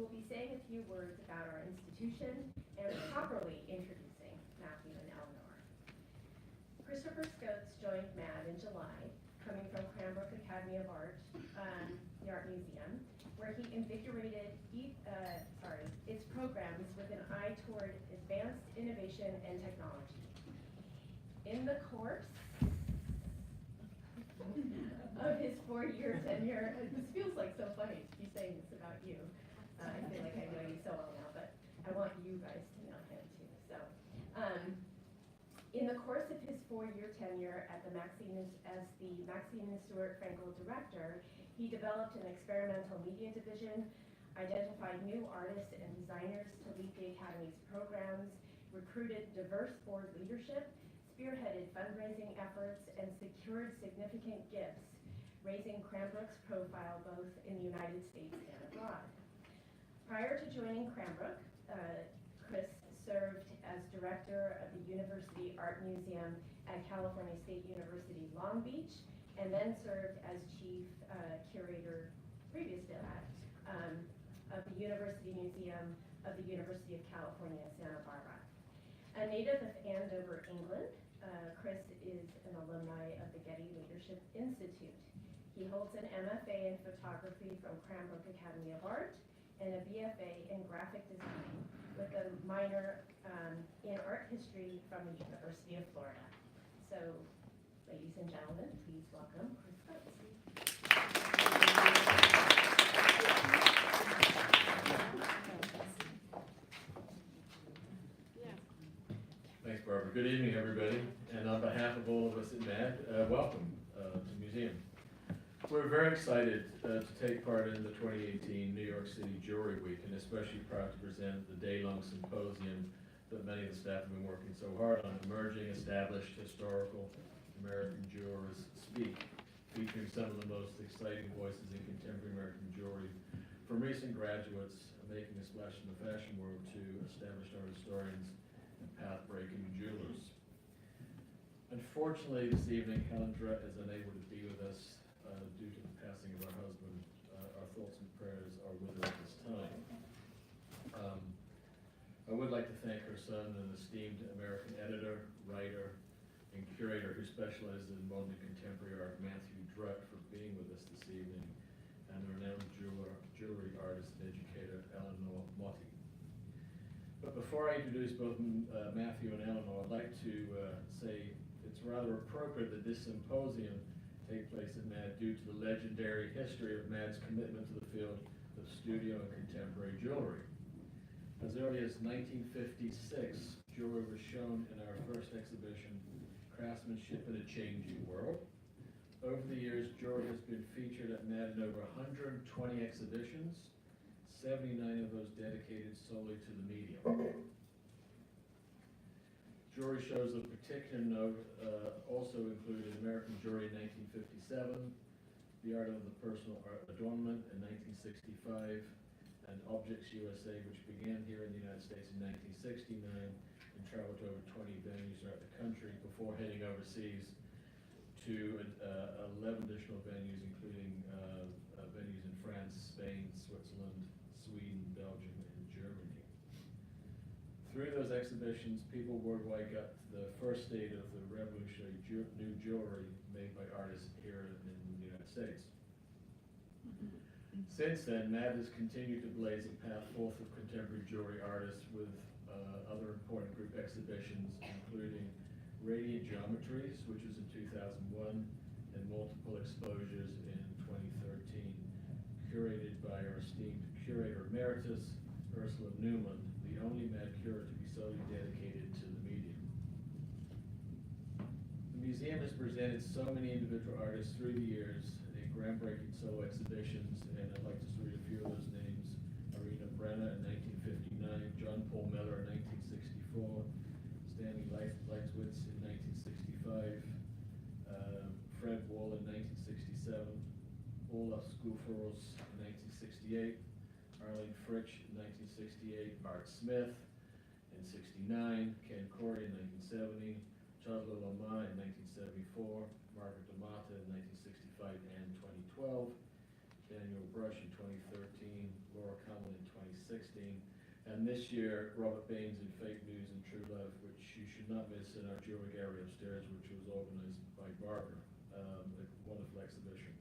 will be saying a few words about our institution and properly introducing Matthew and Eleanor. Christopher Scotes joined MAD in July, coming from Cranbrook Academy of Art, the Art Museum, where he invigorated its programs with an eye toward advanced innovation and technology. In the course of his 4-year tenure, this feels like so funny to be saying this about you. I feel like I know you so well now, but I want you guys to know him too. So, in the course of his 4-year tenure at the Maxine Stewart Frankel Director, he developed an experimental media division, identified new artists and designers to lead the Academy's programs, recruited diverse board leadership, spearheaded fundraising efforts, and secured significant gifts, raising Cranbrook's profile both in the United States and abroad. Prior to joining Cranbrook, Chris served as director of the University Art Museum at California State University, Long Beach, and then served as chief curator, previous to that, of the University Museum of the University of California, Santa Barbara. A native of Andover, England, Chris is an alumni of the Getty Leadership Institute. He holds an MFA in photography from Cranbrook Academy of Art and a BFA in graphic design with a minor in art history from the University of Florida. So, ladies and gentlemen, please welcome Chris Scotes. Thanks, Barbara. Good evening, everybody. And on behalf of all of us at MAD, welcome to the museum. We're very excited to take part in the 2018 New York City Jewelry Week, and especially proud to present the daylong symposium that many of the staff have been working so hard on, Emerging Established Historical American Jewelers Speak, featuring some of the most exciting voices in contemporary American jewelry, from recent graduates making a splash in the fashion world to established art historians and path-breaking jewelers. Unfortunately, this evening, Helen Drutt is unable to be with us due to the passing of our husband. Our thoughts and prayers are with her at this time. I would like to thank her son, an esteemed American editor, writer, and curator who specializes in modern and contemporary art, Matthew Drutt, for being with us this evening, and the renowned jewelry artist and educator, Eleanor Moty. But before I introduce both Matthew and Eleanor, I'd like to say it's rather appropriate that this symposium take place at MAD due to the legendary history of MAD's commitment to the field of studio and contemporary jewelry. As early as 1956, jewelry was shown in our first exhibition, Craftsmanship in a Changing World. Over the years, jewelry has been featured at MAD in over 120 exhibitions, 79 of those dedicated solely to the medium. Jewelry shows of particular note also included American Jewelry in 1957, The Art of the Personal Adornment in 1965, and Objects USA, which began here in the United States in 1969 and traveled to over 20 venues throughout the country before heading overseas to 11 additional venues, including venues in France, Spain, Switzerland, Sweden, Belgium, and Germany. Through those exhibitions, people worldwide got the first state of the revolutionary new jewelry made by artists here in the United States. Since then, MAD has continued to blaze a path forth of contemporary jewelry artists with other important group exhibitions, including Radiant Geometries, which was in 2001, and multiple exposures in 2013, curated by our esteemed curator emeritus, Ursula Newman, the only MAD curator to be solely dedicated to the medium. The museum has presented so many individual artists through the years in groundbreaking solo exhibitions, and I'd like to read a few of those names. Arena Brenner in 1959, John Paul Miller in 1964, Stanley Leitzwitz in 1965, Fred Wall in 1967, Olaf Skufors in 1968, Arlene Fritsch in 1968, Art Smith in 69, Ken Corey in 1970, Chadla Lama in 1974, Margaret DeMata in 1965 and 2012, Daniel Brush in 2013, Laura Cummel in 2016. And this year, Robert Baines in Fake News and True Love, which you should not miss in our jewelry gallery upstairs, which was organized by Barbara. A wonderful exhibition.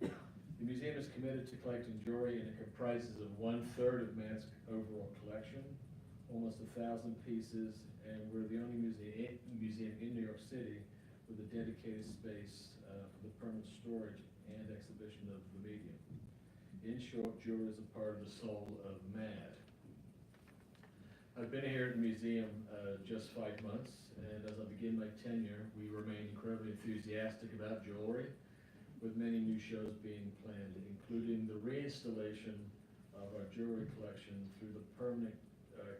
The museum is committed to collecting jewelry, and it comprises of 1/3 of Matt's overall collection, almost 1,000 pieces, and we're the only museum in New York City with a dedicated space for the permanent storage and exhibition of the medium. In short, jewelry is a part of the soul of MAD. I've been here at the museum just 5 months, and as I begin my tenure, we remain incredibly enthusiastic about jewelry, with many new shows being planned, including the reinstallation of our jewelry collection through the permanent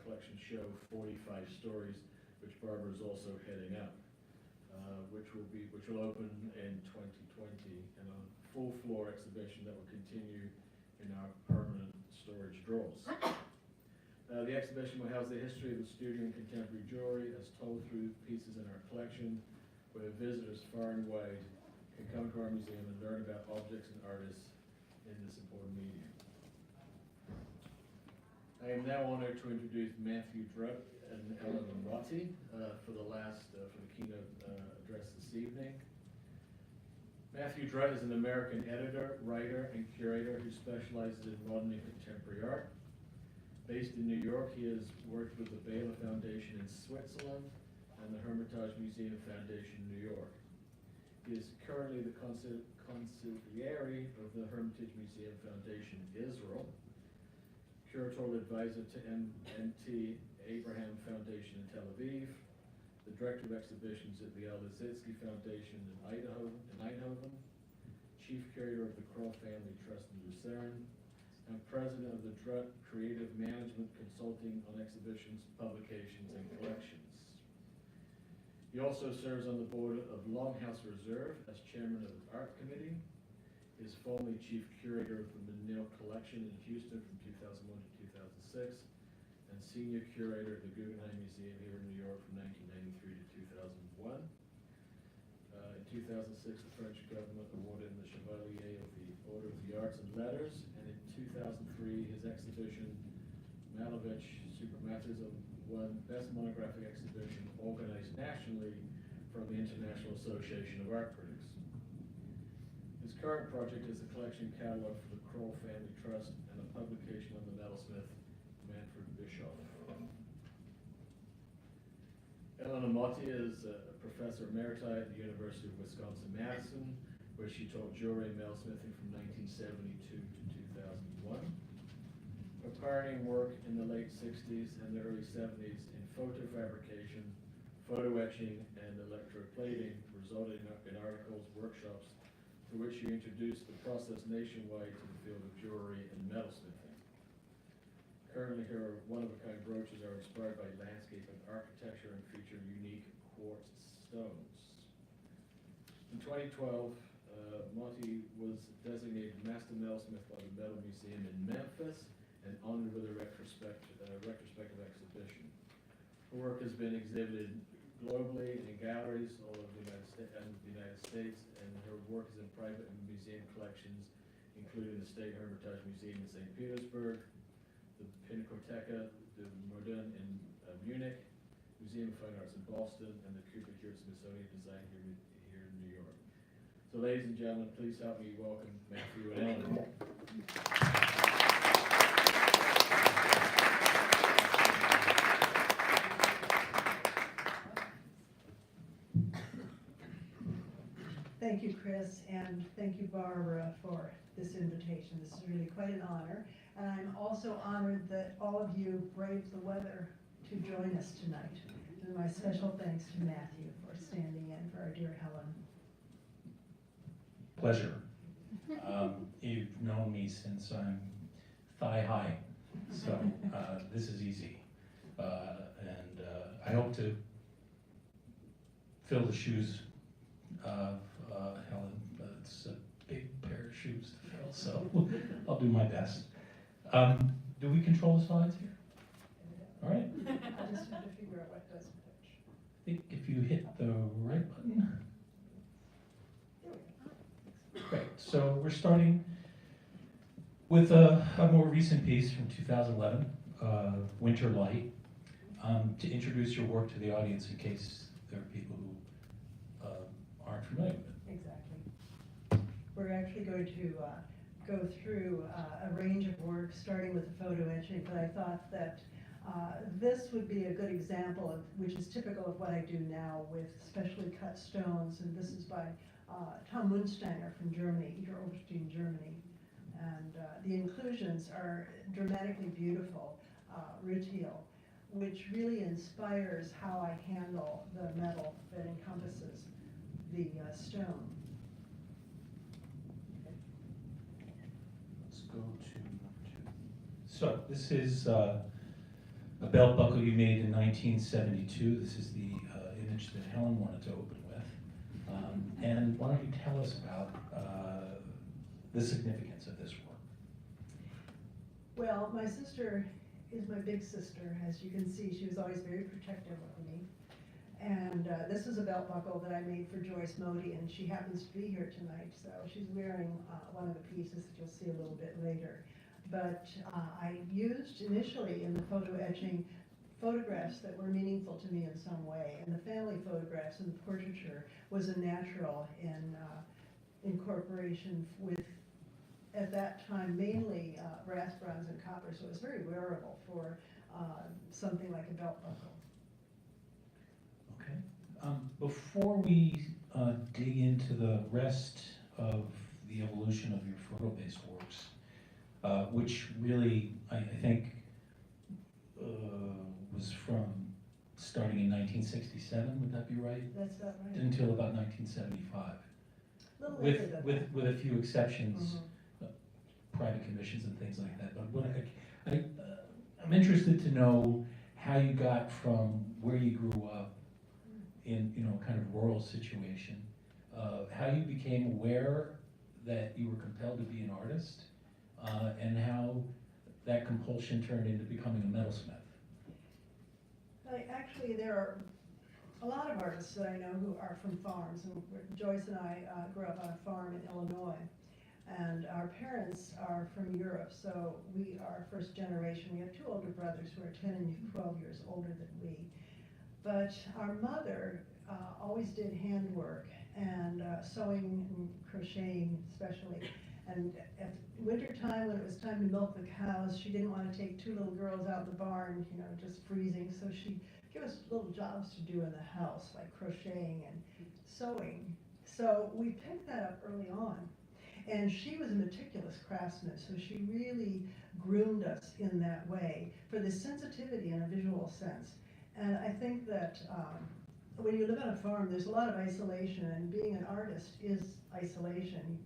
collection show 45 Stories, which Barbara is also heading up, which will open in 2020, and a full floor exhibition that will continue in our permanent storage drawers. The exhibition will house the history of the studio and contemporary jewelry as told through pieces in our collection, where visitors far and wide can come to our museum and learn about objects and artists in this important medium. I am now honored to introduce Matthew Drutt and Eleanor Moty for the keynote address this evening. Matthew Drutt is an American editor, writer, and curator who specializes in modern and contemporary art. Based in New York, he has worked with the Baylor Foundation in Switzerland and the Hermitage Museum Foundation in New York. He is currently the consigliere of the Hermitage Museum Foundation Israel, curatorial advisor to MT Abraham Foundation in Tel Aviv, the director of exhibitions at the Al-Lizitzky Foundation in Eindhoven, chief curator of the Kroll Family Trust in Lucerne, and president of the Drutt Creative Management Consulting on Exhibitions, Publications, and Collections. He also serves on the board of Longhouse Reserve as chairman of the art committee. He is formerly chief curator of the Menil Collection in Houston from 2001 to 2006, and senior curator at the Guggenheim Museum here in New York from 1993 to 2001. In 2006, the French government awarded him the Chevalier of the Order of the Arts and Letters, and in 2003, his exhibition, Malevich Suprematism, won Best Monographic Exhibition organized nationally from the International Association of Art Critics. His current project is a collection catalog for the Kroll Family Trust and a publication on the metalsmith Manfred Bischoff. Eleanor Moty is a professor emerita at the University of Wisconsin-Madison, where she taught jewelry and metalsmithing from 1972 to 2001. Her pioneering work in the late 60s and the early 70s in photo fabrication, photo etching, and electroplating resulted in articles, workshops, through which she introduced the process nationwide to the field of jewelry and metalsmithing. Currently, her one-of-a-kind brooches are inspired by landscape and architecture and feature unique quartz stones. In 2012, Moty was designated Master Metalsmith by the Metal Museum in Memphis and honored with a retrospective exhibition. Her work has been exhibited globally in galleries all over the United States, and her work is in private and museum collections, including the State Hermitage Museum in St. Petersburg, the Pinakotheka de Moderne in Munich, Museum of Fine Arts in Boston, and the Cooper here at Smithsonian Design here in New York. So ladies and gentlemen, please help me welcome Matthew and Eleanor. Thank you, Chris, and thank you, Barbara, for this invitation. This is really quite an honor. And I'm also honored that all of you braved the weather to join us tonight. And my special thanks to Matthew for standing in for our dear Helen. Pleasure. You've known me since I'm thigh high, so this is easy. And I hope to fill the shoes of Helen, but it's a big pair of shoes to fill, so I'll do my best. Do we control the slides here? All right. I just had to figure out what does pitch. I think if you hit the right button. There we go. Great. So we're starting with a more recent piece from 2011, Winter Light, to introduce your work to the audience in case there are people who aren't familiar with it. Exactly. We're actually going to go through a range of work, starting with the photo etching, but I thought that this would be a good example of, which is typical of what I do now with specially cut stones, and this is by Tom Munstanger from Germany, Oberstein, Germany. And the inclusions are dramatically beautiful, rutile, which really inspires how I handle the metal that encompasses the stone. Let's go to number 2. So this is a belt buckle you made in 1972. This is the image that Helen wanted to open with. And why don't you tell us about the significance of this work? Well, my sister is my big sister. As you can see, she was always very protective of me. And this is a belt buckle that I made for Joyce Moty, and she happens to be here tonight, so she's wearing one of the pieces that you'll see a little bit later. But I used initially in the photo etching photographs that were meaningful to me in some way, and the family photographs and the portraiture was a natural in incorporation with, at that time, mainly brass, bronze, and copper, so it was very wearable for something like a belt buckle. Okay. Before we dig into the rest of the evolution of your photo-based works, which really, I think, was from starting in 1967, would that be right? That's about right. Until about 1975. A little later than that. With a few exceptions, Mhm. private commissions and things like that. But what I'm interested to know how you got from where you grew up in, kind of rural situation, how you became aware that you were compelled to be an artist, and how that compulsion turned into becoming a metalsmith. Actually, there are a lot of artists that I know who are from farms, and Joyce and I grew up on a farm in Illinois, and our parents are from Europe, so we are first generation. We have 2 older brothers who are 10 and 12 years older than we. But our mother always did handwork and sewing and crocheting especially. And at winter time, when it was time to milk the cows, she didn't want to take 2 little girls out the barn, just freezing. So she'd give us little jobs to do in the house, like crocheting and sewing. So we picked that up early on. And she was a meticulous craftsman, so she really groomed us in that way for the sensitivity in a visual sense. And I think that when you live on a farm, there's a lot of isolation, and being an artist is isolation.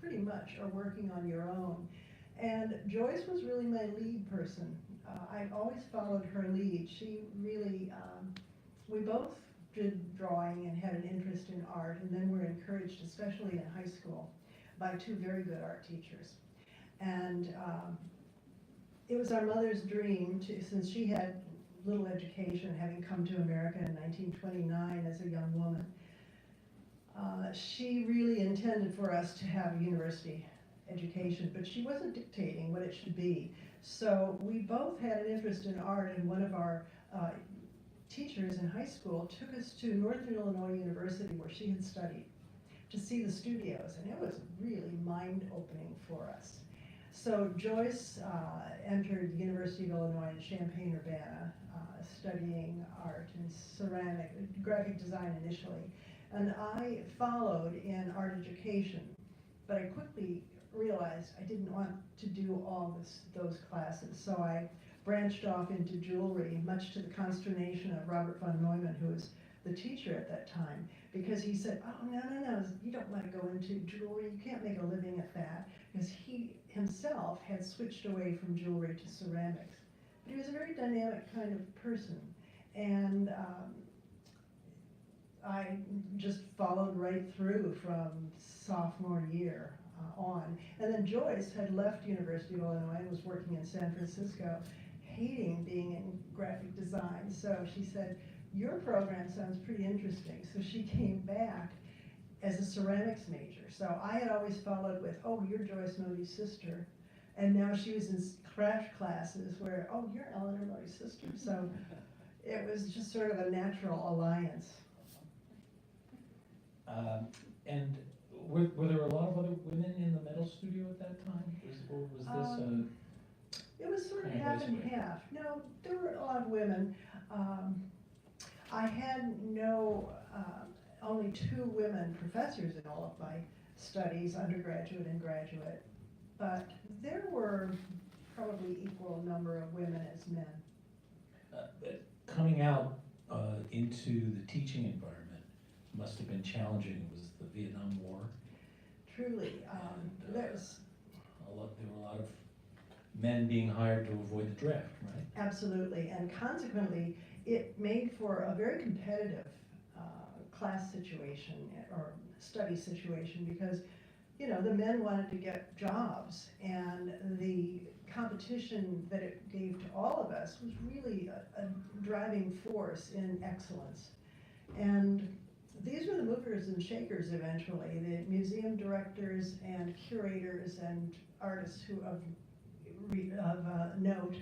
Pretty much are working on your own. And Joyce was really my lead person. I always followed her lead. She really, we both did drawing and had an interest in art, and then were encouraged, especially in high school, by 2 very good art teachers. And it was our mother's dream, since she had little education, having come to America in 1929 as a young woman, she really intended for us to have a university education, but she wasn't dictating what it should be. So we both had an interest in art, and one of our teachers in high school took us to Northern Illinois University, where she had studied, to see the studios, and it was really mind-opening for us. So Joyce entered the University of Illinois in Champaign-Urbana, studying art and ceramic, graphic design initially. And I followed in art education, but I quickly realized I didn't want to do all those classes. So I branched off into jewelry, much to the consternation of Robert von Neumann, who was the teacher at that time, because he said, oh, no, you don't want to go into jewelry, you can't make a living at that, because he himself had switched away from jewelry to ceramics. But he was a very dynamic kind of person, and I just followed right through from sophomore year on. And then Joyce had left University of Illinois and was working in San Francisco, hating being in graphic design. So she said, your program sounds pretty interesting. So she came back as a ceramics major. So I had always followed with, oh, you're Joyce Moty's sister. And now she was in crash classes where, oh, you're Eleanor, my sister. So it was just sort of a natural alliance. And were there a lot of other women in the metal studio at that time? Or was this It was sort of kind of half and vice versa? half. No, there were a lot of women. I had only 2 women professors in all of my studies, undergraduate and graduate. But there were probably equal number of women as men. Coming out into the teaching environment must have been challenging. It was the Vietnam War. Truly, And, there was there were a lot of men being hired to avoid the draft, right? absolutely, and consequently, it made for a very competitive class situation or study situation because, you know, the men wanted to get jobs, and the competition that it gave to all of us was really a driving force in excellence. And these were the movers and shakers eventually, the museum directors and curators and artists who of note.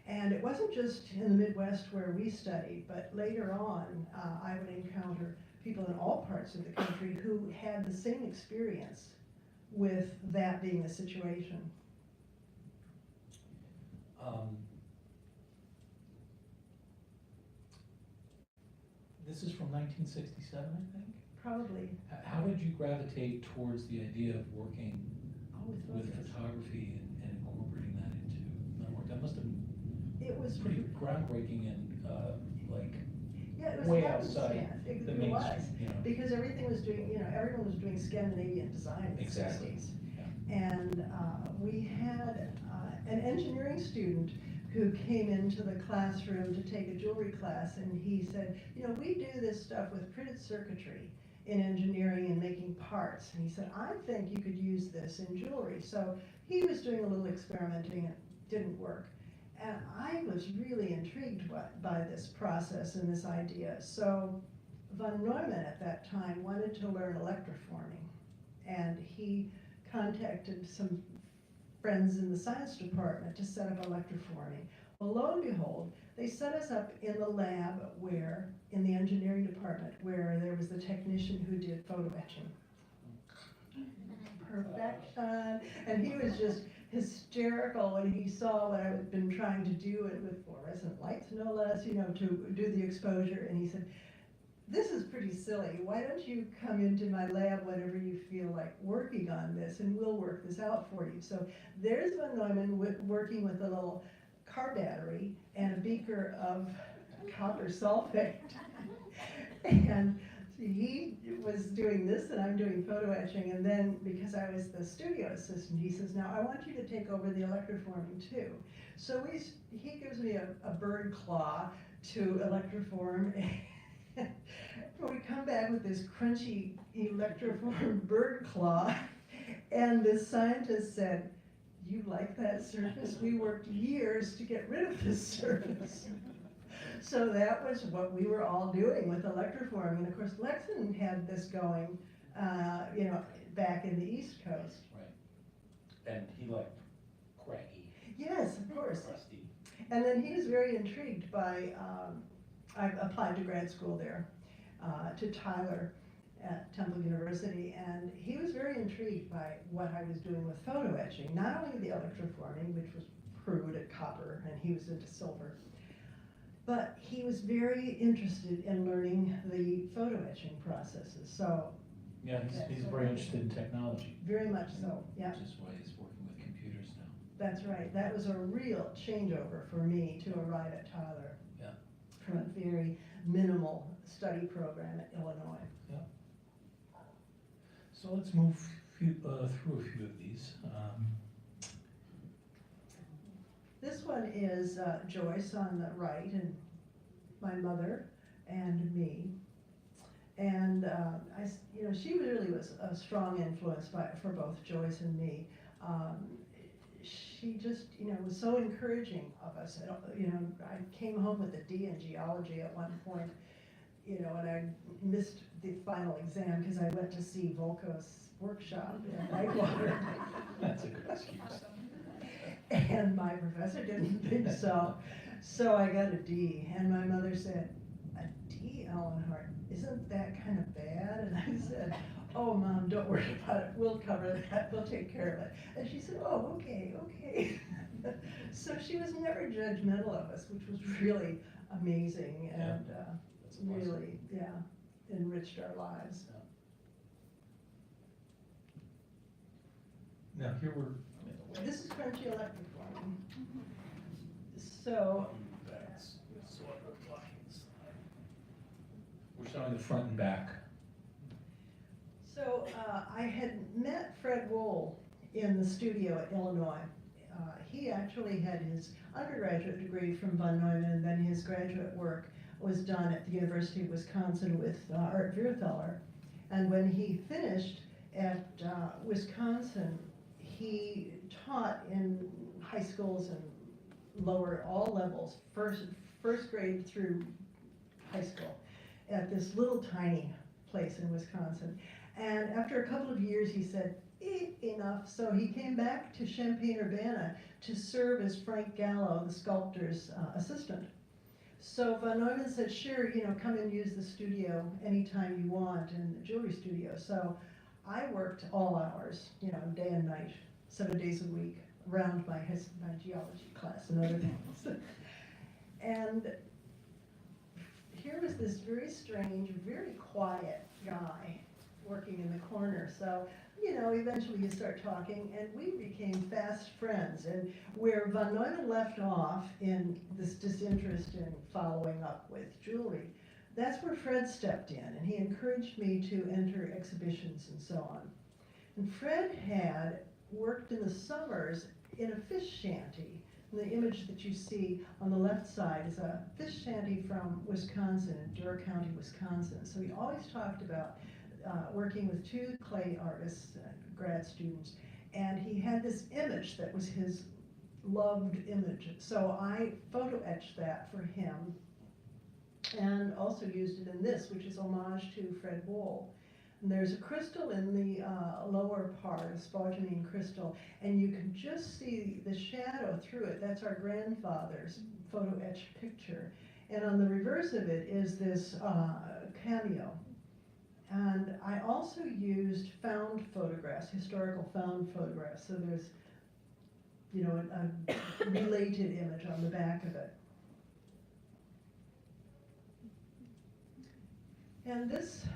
And it wasn't just in the Midwest where we studied, but later on, I would encounter people in all parts of the country who had the same experience with that being the situation. This is from 1967, I think? Probably. How did you gravitate towards the idea of working with photos. photography and incorporating that into metal work? That must have been It was pretty groundbreaking and yeah, it was way happenstance. outside It the was, mainstream, you know? because everything was doing, you know, everyone was doing Scandinavian design in the Exactly. 60s. Yeah. And we had an engineering student who came into the classroom to take a jewelry class, and he said, you know, we do this stuff with printed circuitry in engineering and making parts. And he said, I think you could use this in jewelry. So he was doing a little experimenting, and it didn't work. And I was really intrigued by this process and this idea. So von Neumann at that time wanted to learn electroforming, and he contacted some friends in the science department to set up electroforming. Well, lo and behold, they set us up in the lab in the engineering department, where there was the technician who did photo etching. Perfection. And he was just hysterical when he saw what I've been trying to do it with fluorescent lights, no less, you know, to do the exposure. And he said, this is pretty silly. Why don't you come into my lab whenever you feel like working on this, and we'll work this out for you. So there's von Neumann working with a little car battery and a beaker of copper sulfate. And he was doing this, and I'm doing photo etching. And then, because I was the studio assistant, he says, now I want you to take over the electroforming too. So he gives me a bird claw to electroform. We come back with this crunchy electroformed bird claw, and the scientist said, you like that surface? We worked years to get rid of this surface. So that was what we were all doing with electroforming. And of course, Lexington had this going, you know, back in the East Coast. Right. And he liked craggy. Yes, of course. Rusty. And then he was very intrigued by, I applied to grad school there, to Tyler at Temple University, and he was very intrigued by what I was doing with photo etching, not only the electroforming, which was crude at copper, and he was into silver, but he was very interested in learning the photo etching processes. So Yeah, he's very interested in technology. very much so, yeah. Which is why he's working with computers now. That's right. That was a real changeover for me to arrive at Tyler. Yeah. From a very minimal study program at Illinois. Yeah. So let's move through a few of these. This one is Joyce on the right, and my mother and me. And you know, she really was a strong influence for both Joyce and me. She just, you know, was so encouraging of us. You know, I came home with a D in geology at one point, you know, and I missed the final exam because I went to see Volko's workshop in Whitewater. That's a good excuse. And my professor didn't think so. So I got a D, and my mother said, "A D, Eleanor, isn't that kind of bad?" And I said, "Oh, Mom, don't worry about it. We'll cover that. We'll take care of it." And she said, "Oh, okay, okay." So she was never judgmental of us, which was really amazing and That's awesome. really, enriched our lives. Now here we're, I'm in the way. This is crunchy electric farming. So, That's what we're talking about. We're showing the front and back. so I had met Fred Wohl in the studio at Illinois. He actually had his undergraduate degree from von Neumann, and then his graduate work was done at the University of Wisconsin with Art Vierthaler. And when he finished at Wisconsin, he taught in high schools and lower, all levels, first grade through high school, at this little tiny place in Wisconsin. And after a couple of years, he said, enough. So he came back to Champaign-Urbana to serve as Frank Gallo, the sculptor's assistant. So von Neumann said, sure, come and use the studio anytime you want, in the jewelry studio. So I worked all hours, day and night, 7 days a week, around my geology class and other things. And here was this very strange, very quiet guy working in the corner. So, eventually you start talking, and we became fast friends. And where von Neumann left off in this disinterest in following up with jewelry, that's where Fred stepped in, and he encouraged me to enter exhibitions and so on. And Fred had worked in the summers in a fish shanty. And the image that you see on the left side is a fish shanty from Wisconsin, in Door County, Wisconsin. So he always talked about working with two clay artists, grad students, and he had this image that was his loved image. So I photo etched that for him, and also used it in this, which is homage to Fred Wohl. And there's a crystal in the lower part, a spodumene crystal, and you can just see the shadow through it. That's our grandfather's photo etched picture. And on the reverse of it is this cameo. And I also used found photographs, historical found photographs. So there's, a related image on the back of it. And this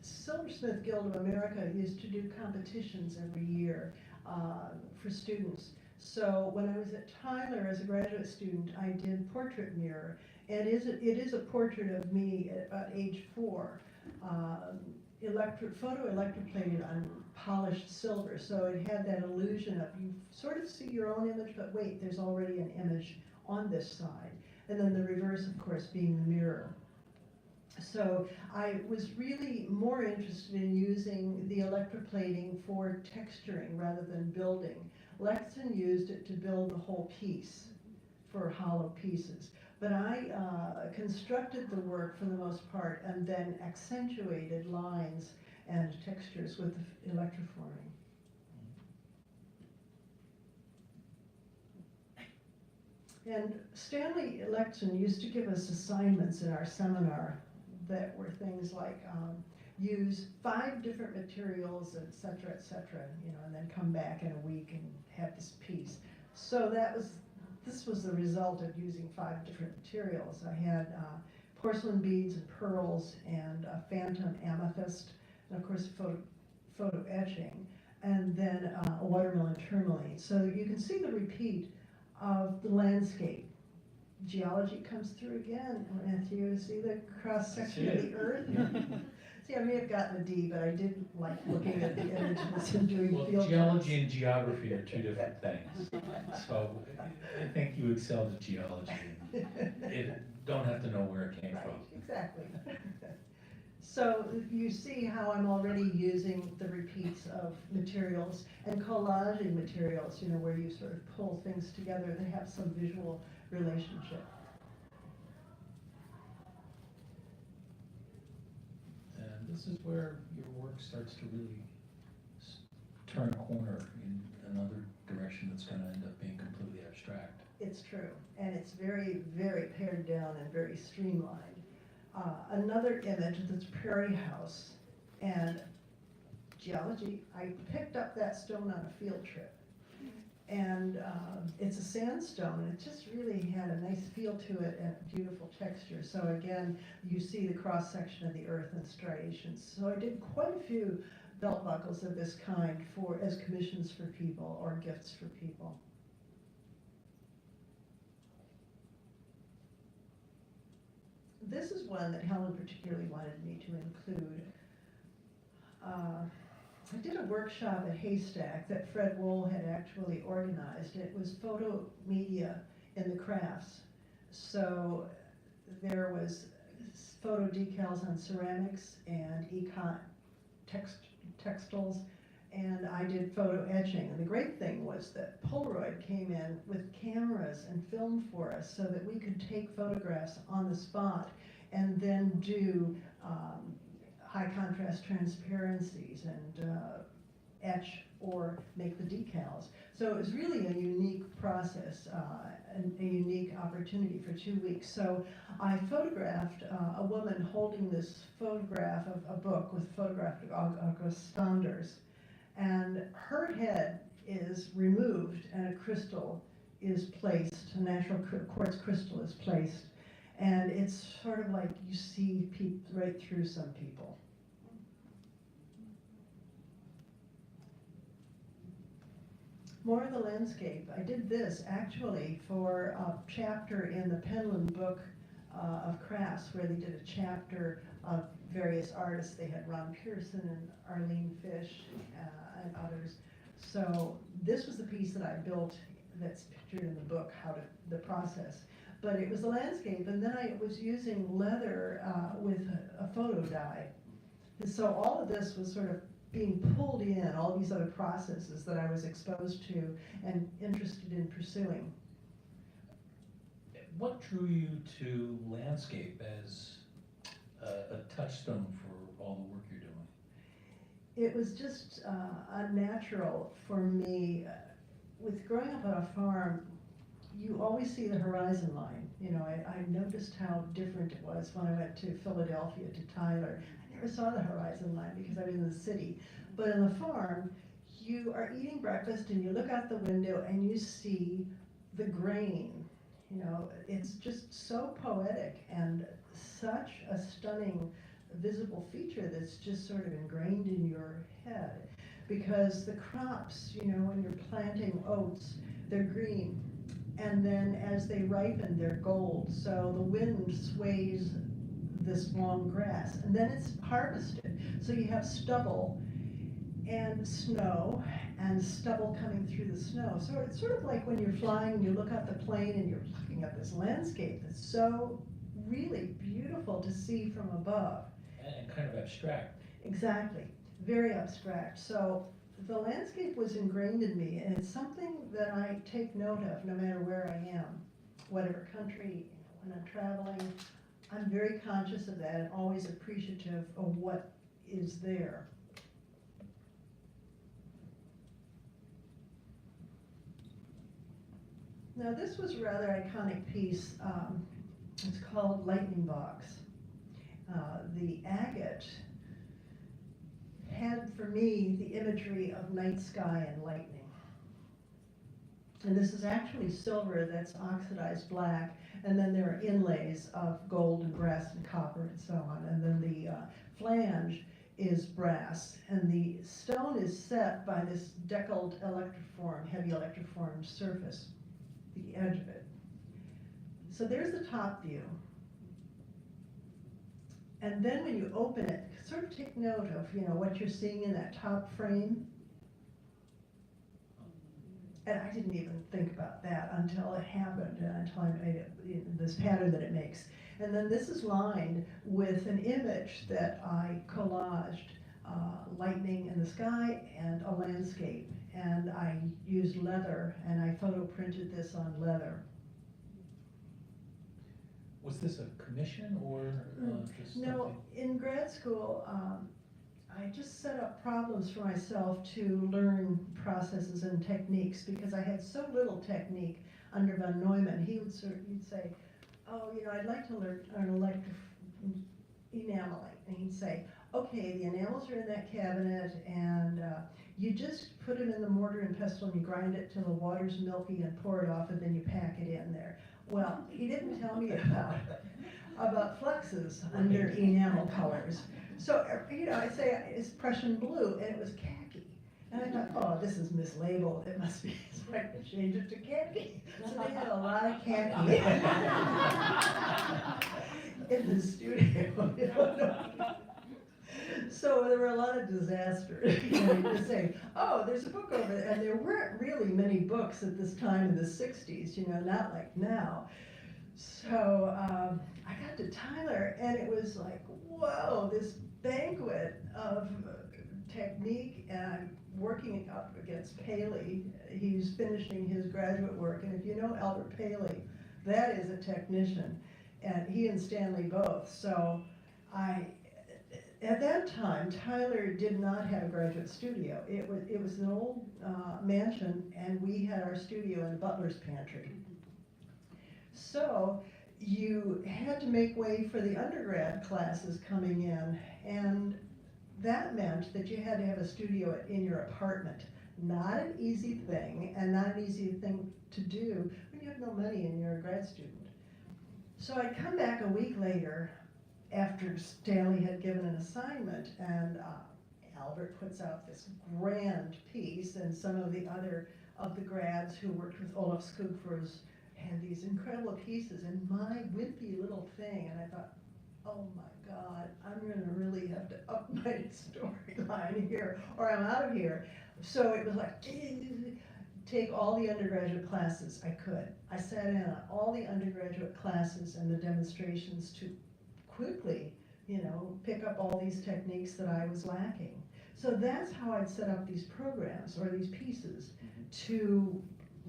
Silversmith Guild of America used to do competitions every year for students. So when I was at Tyler as a graduate student, I did portrait mirror. And it is a portrait of me at about age 4, photo electroplated on polished silver. So it had that illusion of, you sort of see your own image, but wait, there's already an image on this side. And then the reverse, of course, being the mirror. So I was really more interested in using the electroplating for texturing rather than building. Lexton used it to build the whole piece for hollow pieces. But I constructed the work for the most part and then accentuated lines and textures with the electroforming. And Stanley Lexton used to give us assignments in our seminar that were things like use 5 different materials, et cetera, and then come back in a week and have this piece. So this was the result of using 5 different materials. I had porcelain beads and pearls and a phantom amethyst, and of course photo etching, and then a watermelon tourmaline. So you can see the repeat of the landscape. Geology comes through again, Matthew. See the cross-section of the earth? See, I may have gotten a D, but I did like looking at the images and doing field geology trips. and geography are 2 different things. So I think you excelled at geology. Don't have to know where it came from. Exactly. So you see how I'm already using the repeats of materials and collaging materials, where you sort of pull things together that have some visual relationship. And this is where your work starts to really turn a corner in another direction that's gonna end up being completely abstract. It's true, and it's very, very pared down and very streamlined. Another image that's Prairie House, and geology, I picked up that stone on a field trip. And it's a sandstone, and it just really had a nice feel to it and beautiful texture. So again, you see the cross-section of the earth and striations. So I did quite a few belt buckles of this kind as commissions for people or gifts for people. This is one that Helen particularly wanted me to include. I did a workshop at Haystack that Fred Wohl had actually organized. It was photo media in the crafts. So there was photo decals on ceramics and econ textiles, and I did photo etching. And the great thing was that Polaroid came in with cameras and filmed for us so that we could take photographs on the spot and then do high contrast transparencies and etch or make the decals. So it was really a unique process and a unique opportunity for 2 weeks. So I photographed a woman holding this photograph of a book with photographed August Saunders, and her head is removed and a crystal is placed, a natural quartz crystal is placed, and it's sort of like you see right through some people. More of the landscape. I did this actually for a chapter in the Penland book of crafts, where they did a chapter of various artists. They had Ron Pearson and Arlene Fish and others. So this was the piece that I built that's pictured in the book, the process. But it was a landscape, and then I was using leather with a photo dye. And so all of this was sort of being pulled in, all these other processes that I was exposed to and interested in pursuing. What drew you to landscape as a touchstone for all the work you're doing? It was just unnatural for me. With growing up on a farm, you always see the horizon line. You know, I noticed how different it was when I went to Philadelphia, to Tyler. I never saw the horizon line because I was in the city. But in the farm, you are eating breakfast and you look out the window and you see the grain. You know, it's just so poetic and such a stunning visible feature that's just sort of ingrained in your head. Because the crops, you know, when you're planting oats, they're green. And then as they ripen, they're gold. So the wind sways this long grass, and then it's harvested. So you have stubble and snow, and stubble coming through the snow. So it's sort of like when you're flying and you look up the plane and you're looking at this landscape that's so really beautiful to see from above. And kind of abstract. Exactly, very abstract. So the landscape was ingrained in me, and it's something that I take note of no matter where I am, whatever country, when I'm traveling. I'm very conscious of that and always appreciative of what is there. Now this was a rather iconic piece. It's called Lightning Box. The agate had for me the imagery of night sky and lightning. And this is actually silver that's oxidized black, and then there are inlays of gold and brass and copper and so on. And then the flange is brass, and the stone is set by this deckled electroform, heavy electroform surface, the edge of it. So there's the top view. And then when you open it, sort of take note of, you know, what you're seeing in that top frame. And I didn't even think about that until it happened, until I made it, this pattern that it makes. And then this is lined with an image that I collaged, lightning in the sky and a landscape. And I used leather, and I photo printed this on leather. Was this a commission or just No, something? in grad school, I just set up problems for myself to learn processes and techniques because I had so little technique under von Neumann. He'd say, oh, I'd like to learn enameling. And he'd say, okay, the enamels are in that cabinet, and you just put them in the mortar and pestle and you grind it till the water's milky and pour it off, and then you pack it in there. Well, he didn't tell me about fluxes under enamel colors. So, I say it's Prussian blue, and it was khaki. And I thought, oh, this is mislabeled. It must be, so I could change it to khaki. So they had a lot of khaki in the studio. So there were a lot of disasters. Just saying, oh, there's a book over there. And there weren't really many books at this time in the 60s, not like now. So I got to Tyler, and it was like, whoa, this banquet of technique, and I'm working up against Paley. He's finishing his graduate work, and if you know Albert Paley, that is a technician, and he and Stanley both. So at that time, Tyler did not have a graduate studio. It was an old mansion, and we had our studio in the butler's pantry. So you had to make way for the undergrad classes coming in, and that meant that you had to have a studio in your apartment. Not an easy thing, and not an easy thing to do when you have no money and you're a grad student. So I'd come back a week later after Stanley had given an assignment, and Albert puts out this grand piece, and some of the other of the grads who worked with Olaf Skogfors had these incredible pieces, and my wimpy little thing, and I thought, oh my God, I'm gonna really have to up my storyline here, or I'm out of here. So it was like, take all the undergraduate classes I could. I sat in on all the undergraduate classes and the demonstrations to quickly, pick up all these techniques that I was lacking. So that's how I'd set up these programs, or these pieces, to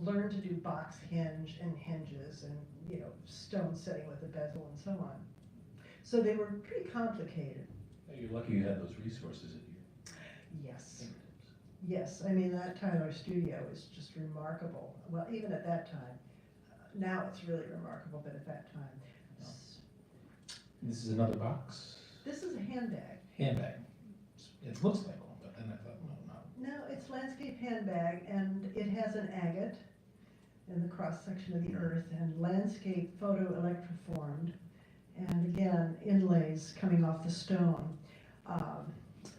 learn to do box hinge and hinges and, stone setting with a bezel and so on. So they were pretty complicated. You're lucky you had those resources at your Yes. fingertips. Yes, I mean, that Tyler studio is just remarkable. Well, even at that time. Now it's really remarkable, but at that time. Oh. This is another box? This is a handbag. Handbag. It looks like one, but then I thought, no. No, it's landscape handbag, and it has an agate in the cross-section of the earth, and landscape photo electroformed, and again, inlays coming off the stone.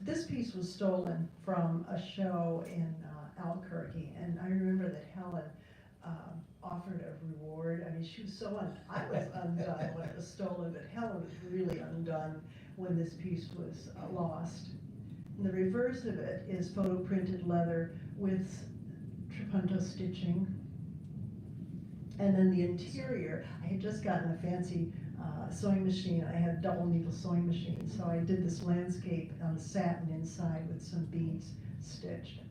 This piece was stolen from a show in Albuquerque, and I remember that Helen offered a reward. I mean, she was so I was undone when it was stolen, but Helen was really undone when this piece was lost. And the reverse of it is photo printed leather with trapunto stitching. And then the interior, I had just gotten a fancy sewing machine. I had a double needle sewing machine, so I did this landscape on the satin inside with some beads stitched.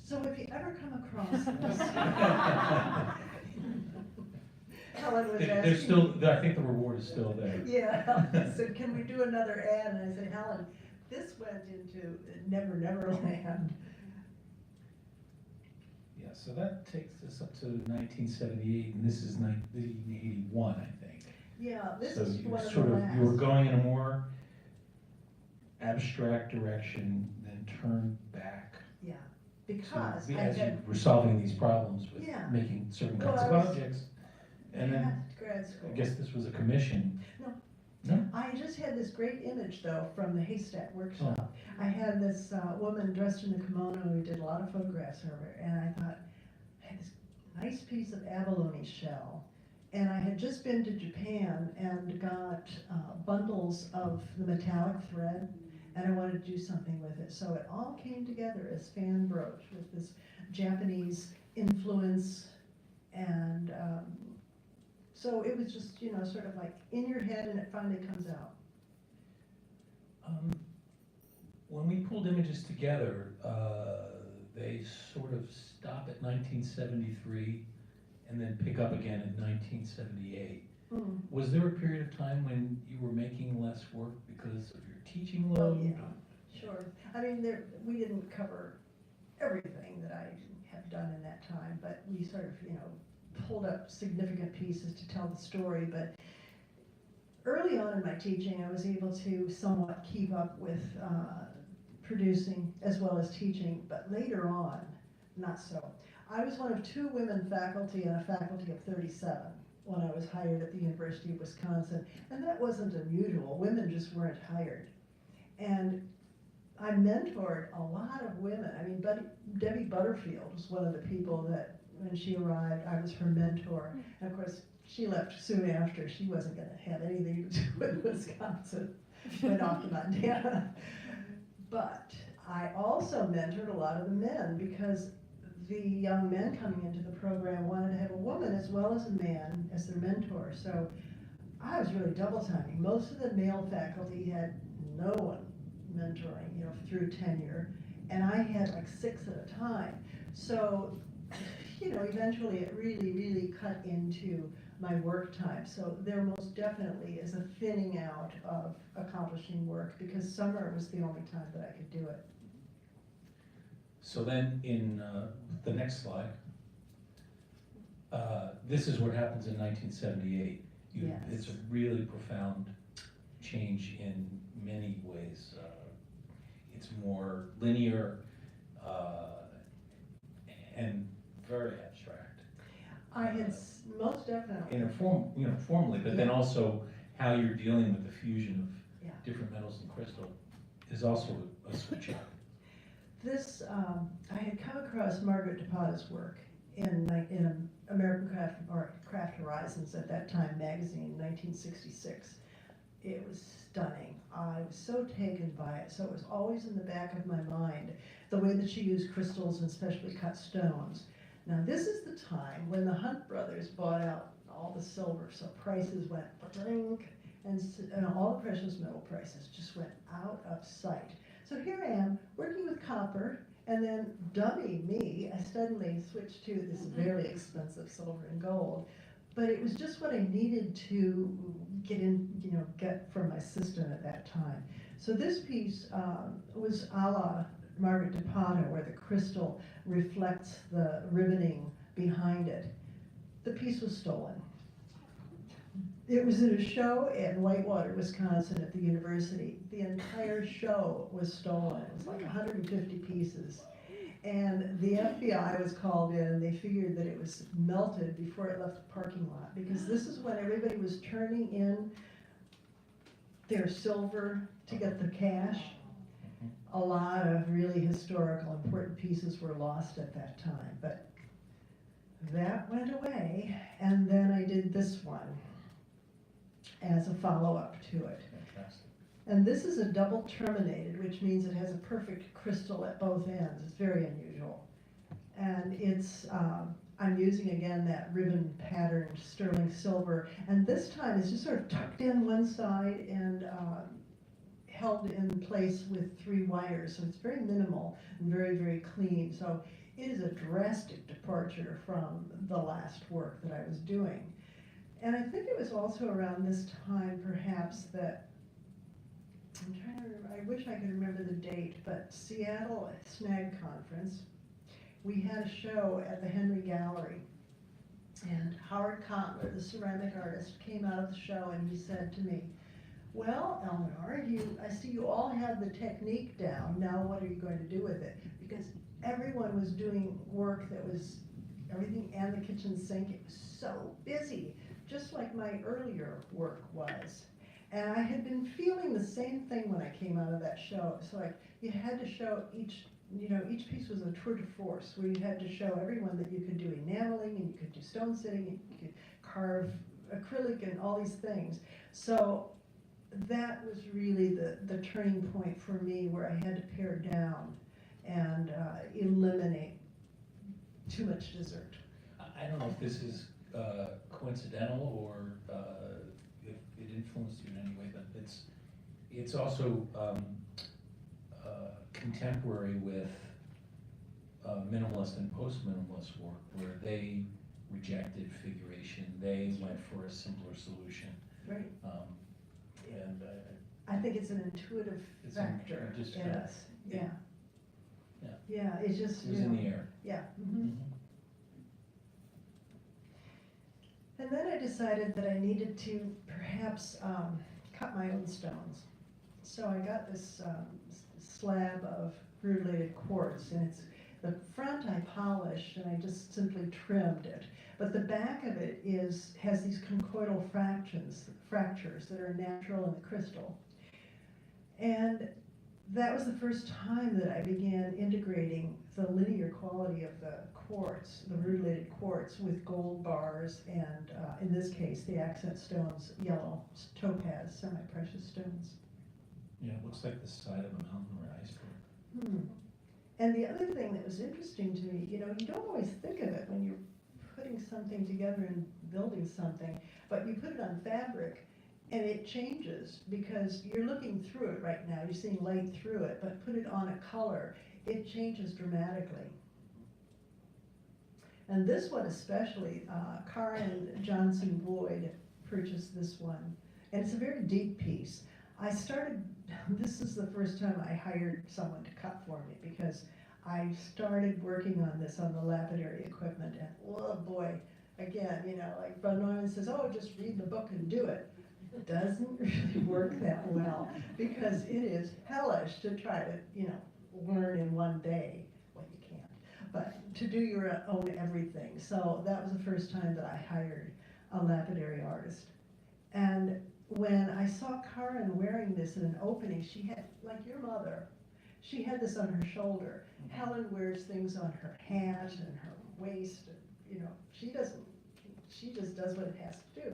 So if you ever come across this, Helen was asking. There's still, I think the reward is still there. Yeah, Helen said, can we do another ad? And I said, Helen, this went into Never Never Land. Yeah, so that takes us up to 1978, and this is 1981, I think. Yeah, this so is you one of sort the of last. you were going in a more abstract direction, then turned back. Yeah, So because I as you had were solving these problems with Yeah. making certain Well, kinds of I was objects, and then at grad school. I guess this was a commission. No. No? I just had this great image, though, from the haystack workshop. Oh. I had this woman dressed in a kimono who did a lot of photographs of her, and I thought, I had this nice piece of abalone shell, and I had just been to Japan and got bundles of the metallic thread, and I wanted to do something with it. So it all came together as fan brooch with this Japanese influence, and so it was just, sort of like in your head, and it finally comes out. When we pulled images together, they sort of stop at 1973 and then pick up again in 1978. Mm. Was there a period of time when you were making less work because of your teaching Oh, load? yeah. Sure. I mean, we didn't cover everything that I have done in that time, but we sort of, pulled up significant pieces to tell the story. But early on in my teaching, I was able to somewhat keep up with producing as well as teaching, but later on, not so. I was one of 2 women faculty on a faculty of 37 when I was hired at the University of Wisconsin, and that wasn't unusual. Women just weren't hired. And I mentored a lot of women. I mean, Debbie Butterfield was one of the people that, when she arrived, I was her mentor. And of course, she left soon after. She wasn't going to have anything to do with Wisconsin. Went off to Montana. But I also mentored a lot of the men, because the young men coming into the program wanted to have a woman as well as a man as their mentor. So I was really double timing. Most of the male faculty had no one mentoring, through tenure, and I had like 6 at a time. So, eventually it really, really cut into my work time. So there most definitely is a thinning out of accomplishing work, because summer was the only time that I could do it. So then in the next slide, this is what happens in 1978. Yes. It's a really profound change in many ways. It's more linear and very abstract. I had most definitely. In a form, formally, but then Yeah. also how you're dealing with the fusion of Yeah. different metals and crystal is also a switch up. This, I had come across Margaret DePata's work in American Craft Horizons, at that time magazine, 1966. It was stunning. I was so taken by it, so it was always in the back of my mind, the way that she used crystals and specially cut stones. Now this is the time when the Hunt brothers bought out all the silver, so prices went blink, and all the precious metal prices just went out of sight. So here I am, working with copper, and then dummy me, I suddenly switched to this very expensive silver and gold. But it was just what I needed to get from my system at that time. So this piece was a la Margaret DePata, where the crystal reflects the ribboning behind it. The piece was stolen. It was at a show in Whitewater, Wisconsin at the university. The entire show was stolen. It was like 150 pieces. And the FBI was called in, and they figured that it was melted before it left the parking lot, because this is when everybody was turning in their silver to get the cash. A lot of really historical, important pieces were lost at that time, but that went away. And then I did this one as a follow-up to it. Fantastic. And this is a double terminated, which means it has a perfect crystal at both ends. It's very unusual. And it's, I'm using again that ribbon patterned sterling silver. And this time it's just sort of tucked in one side and held in place with 3 wires. So it's very minimal and very, very clean. So it is a drastic departure from the last work that I was doing. And I think it was also around this time perhaps that, I'm trying to remember, I wish I could remember the date, but Seattle Snag Conference, we had a show at the Henry Gallery, and Howard Kotler, the ceramic artist, came out of the show and he said to me, well, Eleanor, I see you all have the technique down, now what are you going to do with it? Because everyone was doing work that was everything, and the kitchen sink, it was so busy, just like my earlier work was. And I had been feeling the same thing when I came out of that show. So like, you had to show each piece was a tour de force, where you had to show everyone that you could do enameling, and you could do stone sitting, and you could carve acrylic and all these things. So that was really the turning point for me, where I had to pare down and eliminate too much dessert. I don't know if this is coincidental or if it influenced you in any way, but it's also contemporary with minimalist and post-minimalist work, where they rejected figuration, they went for a simpler solution. Right. And I think it's an intuitive It's factor just in felt. us, yeah. Yeah. Yeah, it's just, It was you in know, the air. yeah. Mhm. And then I decided that I needed to perhaps cut my own stones. So I got this slab of rudelated quartz, and the front I polished and I just simply trimmed it. But the back of it has these conchoidal fractures that are natural in the crystal. And that was the first time that I began integrating the linear quality of the quartz, the rudelated quartz, with gold bars and, in this case, the accent stones, yellow topaz, semi-precious stones. Yeah, it looks like the side of a mountain or iceberg. Hmm. And the other thing that was interesting to me, you know, you don't always think of it when you're putting something together and building something, but you put it on fabric and it changes because you're looking through it right now, you're seeing light through it, but put it on a color, it changes dramatically. And this one especially, Karen Johnson Boyd purchased this one, and it's a very deep piece. This is the first time I hired someone to cut for me because I started working on this on the lapidary equipment, and oh boy, again, you know, like Brother Norman says, oh, just read the book and do it. It doesn't really work that well because it is hellish to try to, you know, learn in one day. Well, you can't, but to do your own everything. So that was the first time that I hired a lapidary artist. And when I saw Karen wearing this in an opening, she had, like your mother, she had this on her shoulder. Helen wears things on her hat and her waist, and, you know, she just does what it has to do.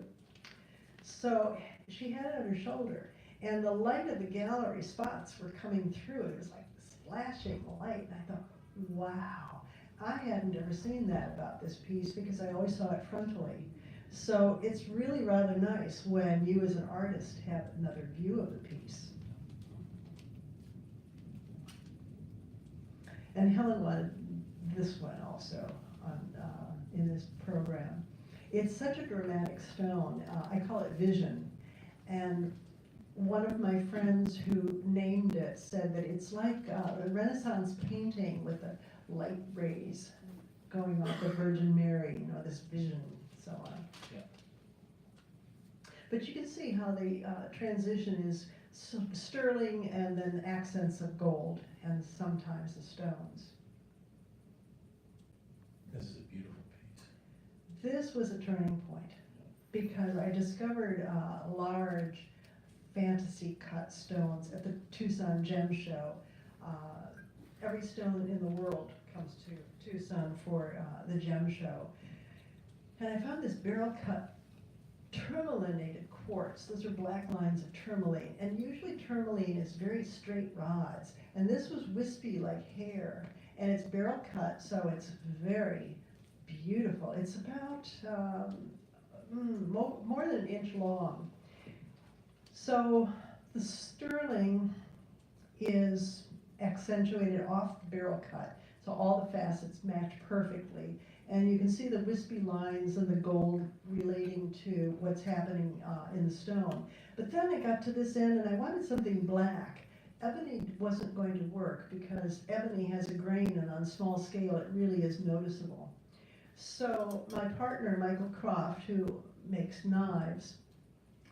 So she had it on her shoulder, and the light of the gallery spots were coming through. It was like flashing light, and I thought, wow, I hadn't ever seen that about this piece because I always saw it frontally. So it's really rather nice when you as an artist have another view of the piece. And Helen wanted this one also in this program. It's such a dramatic stone. I call it Vision. And one of my friends who named it said that it's like a Renaissance painting with the light rays going off the Virgin Mary, you know, this vision, so on. Yeah. But you can see how the transition is sterling and then accents of gold and sometimes the stones. This is a beautiful piece. This was a turning point because I discovered large fantasy cut stones at the Tucson Gem Show. Every stone in the world comes to Tucson for the Gem Show. And I found this barrel cut tourmalinated quartz. Those are black lines of tourmaline. And usually tourmaline is very straight rods. And this was wispy like hair. And it's barrel cut, so it's very beautiful. It's about more than an inch long. So the sterling is accentuated off the barrel cut. So all the facets match perfectly. And you can see the wispy lines and the gold relating to what's happening in the stone. But then I got to this end and I wanted something black. Ebony wasn't going to work because ebony has a grain and on small scale it really is noticeable. So my partner, Michael Croft, who makes knives,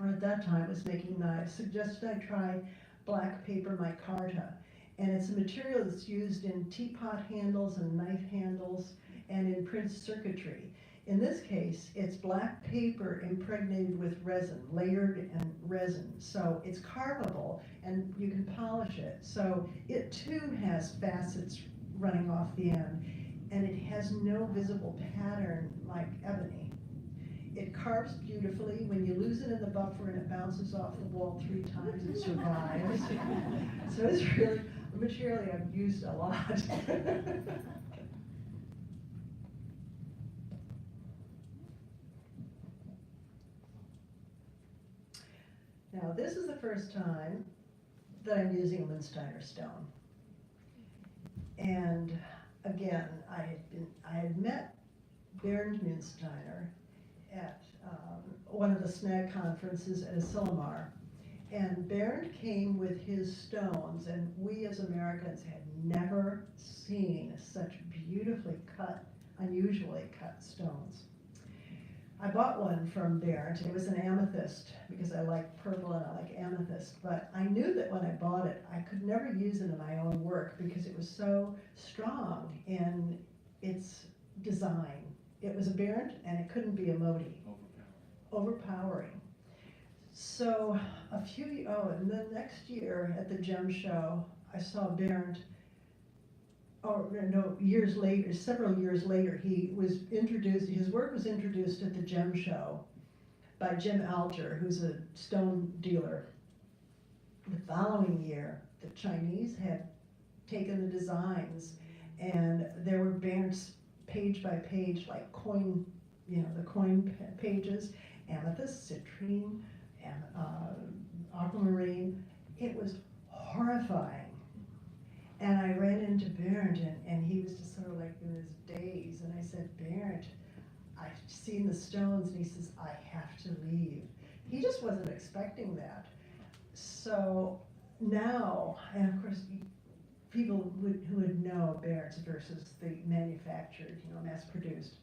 or at that time was making knives, suggested I try black paper micarta. And it's a material that's used in teapot handles and knife handles and in printed circuitry. In this case, it's black paper impregnated with resin, layered and resin. So it's carvable and you can polish it. So it too has facets running off the end, and it has no visible pattern like ebony. It carves beautifully. When you lose it in the buffer and it bounces off the wall 3 times, it survives. So it's really a material I've used a lot. Now, this is the first time that I'm using a Munsteiner stone. And again, I had met Bernd Munsteiner at one of the SNAG conferences at Asilomar. And Bernd came with his stones, and we as Americans had never seen such beautifully cut, unusually cut stones. I bought one from Bernd. It was an amethyst because I like purple and I like amethyst, but I knew that when I bought it, I could never use it in my own work because it was so strong in its design. It was a Bernd and it couldn't be a Moty. Overpowering. So and then next year at the gem show, I saw Bernd, years later, several years later, his work was introduced at the gem show by Jim Alger, who's a stone dealer. The following year, the Chinese had taken the designs and there were Bernds page by page, like coin, the coin pages, amethyst, citrine, and aquamarine. It was horrifying. And I ran into Bernd, and he was just sort of like in his daze. And I said, Bernd, I've seen the stones. And he says, I have to leave. He just wasn't expecting that. So now, and of course, people who would know Bernds versus the manufactured, mass-produced.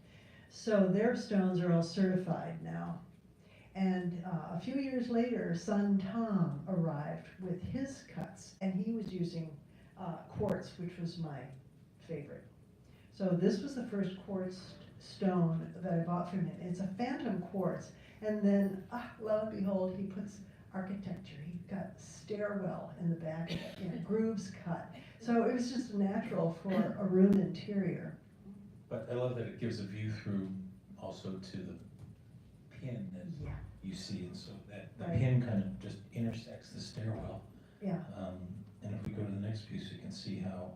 So their stones are all certified now. And a few years later, son Tom arrived with his cuts, and he was using quartz, which was my favorite. So this was the first quartz stone that I bought from him. It's a phantom quartz, and then, lo and behold, he puts architecture. He got stairwell in the back of it, grooves cut. So it was just natural for a room interior. But I love that it gives a view through also to the pin that you see, and so that the pin kind of just intersects the stairwell. Yeah. And if we go to the next piece, you can see how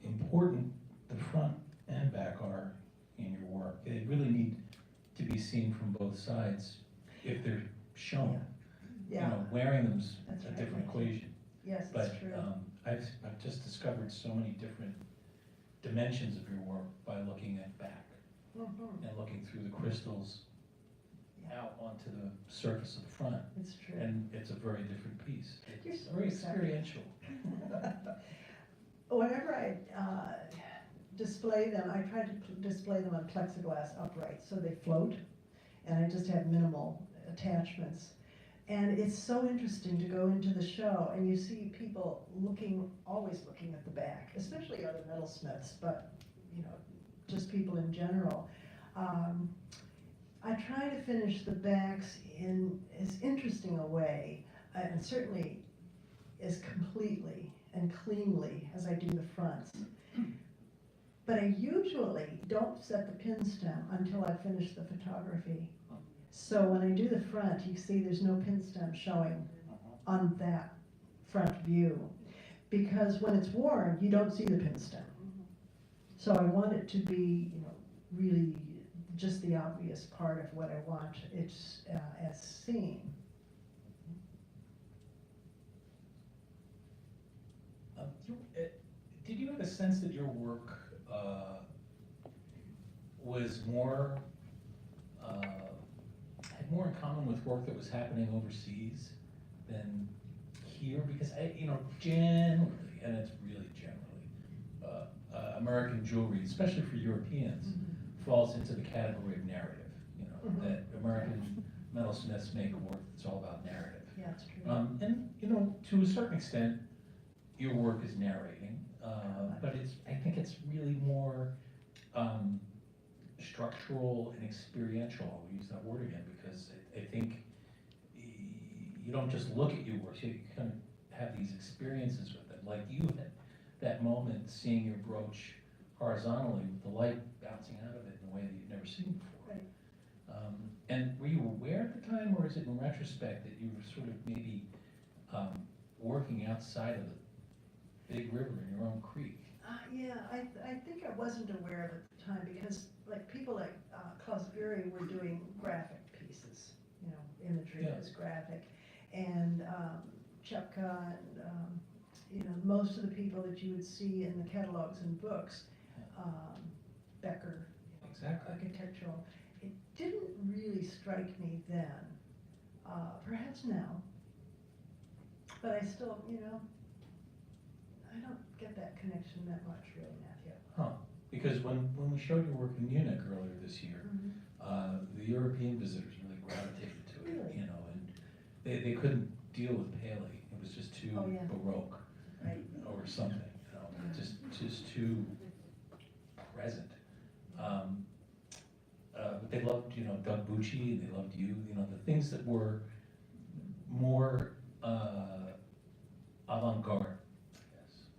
important the front and back are in your work. They really need to be seen from both sides if they're shown. Yeah. Wearing them's That's a right. different equation. Yes, But that's true. I've just discovered so many different dimensions of your work by looking at back and looking through the crystals out onto the surface of the front. It's true. And it's a very different piece. You're It's so very excited. experiential. Whenever I display them, I try to display them on plexiglass upright so they float, and I just have minimal attachments. And it's so interesting to go into the show and you see people always looking at the back, especially other metalsmiths, but just people in general. I try to finish the backs in as interesting a way, and certainly as completely and cleanly as I do the fronts. But I usually don't set the pin stem until I finish the photography. So when I do the front, you see there's no pin stem showing on that front view. Because when it's worn, you don't see the pin stem. So I want it to be, really just the obvious part of what I want it as seen. Did you have a sense that your work was more, had more in common with work that was happening overseas than here? Because generally, and it's really generally, American jewelry, especially for Europeans, falls into the category of narrative. That American metalsmiths make work that's all about narrative. Yeah, it's true. And to a certain extent, your work is narrating, but I think it's really more structural and experiential. I'll use that word again because I think you don't just look at your work, you kind of have these experiences with it. Like you had that moment seeing your brooch horizontally with the light bouncing out of it in a way that you'd never seen before. Right. And were you aware at the time, or is it in retrospect that you were sort of maybe working outside of the big river in your own creek? Yeah, I think I wasn't aware of it at the time because people like Klaus Gehry were doing graphic pieces, imagery Yeah. was graphic, and Chepka and most of the people that you would see in the catalogs and books, Becker, Exactly. architectural. It didn't really strike me then. Perhaps now, But I still, I don't get that connection that much really, Matthew. Huh, because when we showed your work in Munich earlier this year, the European visitors really gravitated to it, Really? and they couldn't deal with Paley. It was just too Oh, yeah. baroque Right. or something, just too present. But they loved, Doug Bucci, and they loved you, the things that were more avant-garde, I guess.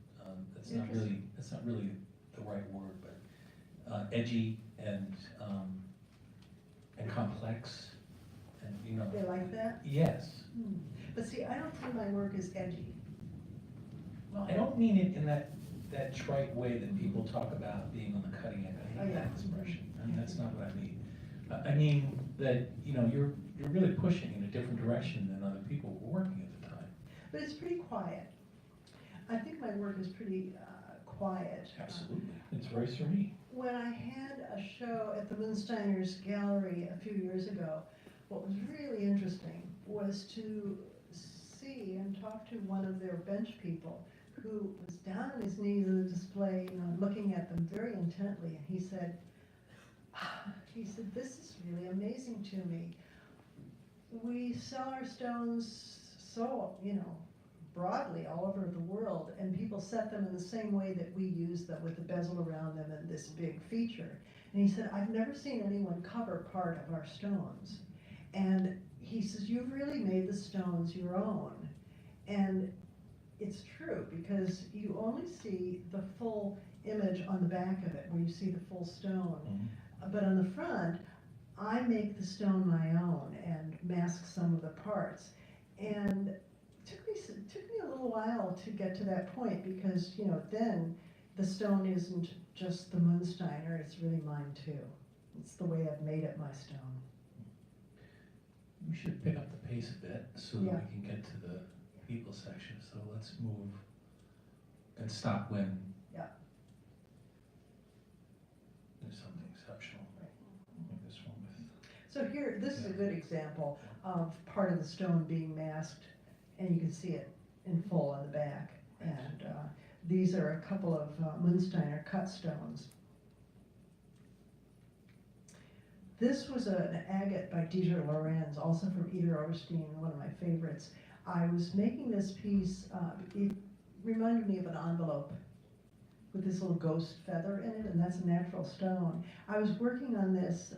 That's not really the right word, but edgy and complex, and They like that? yes. But see, I don't see my work as edgy. Well, I don't mean it in that trite way that people talk about being on the cutting edge. I Oh, hate yeah. that expression. I mean, that's not what I mean. I mean that, you're really pushing in a different direction than other people were working at the time. But it's pretty quiet. I think my work is pretty quiet. Absolutely. It's very serene. When I had a show at the Moonsteiners Gallery a few years ago, what was really interesting was to see and talk to one of their bench people who was down on his knees in the display, looking at them very intently, and he said, this is really amazing to me. We sell our stones so, broadly all over the world, and people set them in the same way that we use them, with the bezel around them and this big feature. And he said, I've never seen anyone cover part of our stones. And he says, you've really made the stones your own. And it's true, because you only see the full image on the back of it, where you see the full stone. But on the front, I make the stone my own and mask some of the parts. And it took me a little while to get to that point, because, then the stone isn't just the Moonsteiner, it's really mine too. It's the way I've made it my stone. We should pick up the pace a bit so that we can get to the people section. So let's move and stop when there's something exceptional. Like this one with. So here, this is a good example of part of the stone being masked, and you can see it in full on the back. And these are a couple of Moonsteiner cut stones. This was an agate by Dieter Lorenz, also from Eder Oberstein, one of my favorites. I was making this piece, it reminded me of an envelope with this little ghost feather in it, and that's a natural stone. I was working on this